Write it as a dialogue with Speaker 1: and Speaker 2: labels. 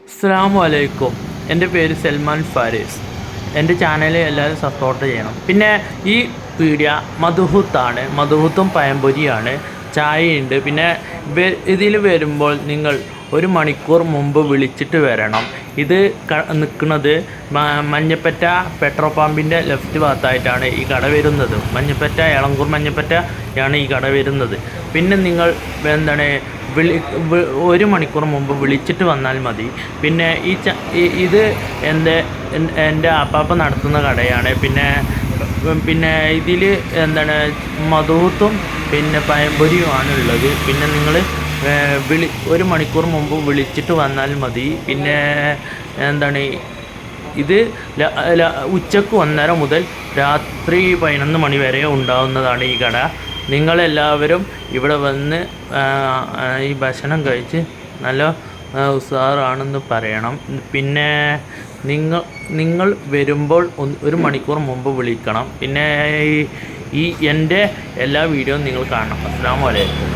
Speaker 1: അസ്സലാമു അലൈക്കും. എൻ്റെ പേര് സൽമാൻ ഫാരിസ്. എൻ്റെ ചാനൽ എല്ലാവരും സപ്പോർട്ട് ചെയ്യണം. പിന്നെ ഈ പീഡിയ മധുഹൂത്താണ്, മധുഹൂത്തും പഴംപൊരിയാണ്, ചായയുണ്ട്. പിന്നെ ഇതിൽ വരുമ്പോൾ നിങ്ങൾ 1 മണിക്കൂർ മുമ്പ് വിളിച്ചിട്ട് വരണം. ഇത് നിൽക്കുന്നത് മഞ്ഞപ്പറ്റ പെട്രോൾ പമ്പിൻ്റെ ലെഫ്റ്റ് ഭാഗത്തായിട്ടാണ് ഈ കട വരുന്നത്. മഞ്ഞപ്പറ്റ എളങ്കൂർ മഞ്ഞപ്പറ്റയാണ് ഈ കട വരുന്നത്. പിന്നെ നിങ്ങൾ എന്താണ് 1 മണിക്കൂർ മുമ്പ് വിളിച്ചിട്ട് വന്നാൽ മതി. പിന്നെ ഇത് എൻ്റെ അപ്പാപ്പ നടത്തുന്ന കടയാണ്. പിന്നെ ഇതിൽ എന്താണ് മധുഹൂത്തും പിന്നെ പഴംപൊരിയുമാണ് ഉള്ളത്. പിന്നെ നിങ്ങൾ 1 മണിക്കൂർ മുമ്പ് വിളിച്ചിട്ട് വന്നാൽ മതി. പിന്നെ എന്താണ് ഇത് ഉച്ചക്ക് 1:30 മുതൽ രാത്രി 11 മണി വരെ ഉണ്ടാവുന്നതാണ് ഈ കട. നിങ്ങളെല്ലാവരും ഇവിടെ വന്ന് ഈ ഭക്ഷണം കഴിച്ച് നല്ല ഉഷാറാണെന്ന് പറയണം. പിന്നെ നിങ്ങൾ വരുമ്പോൾ 1 മണിക്കൂർ മുമ്പ് വിളിക്കണം. പിന്നെ എൻ്റെ എല്ലാ വീഡിയോയും നിങ്ങൾ കാണണം. അസ്സലാമു അലൈക്കും.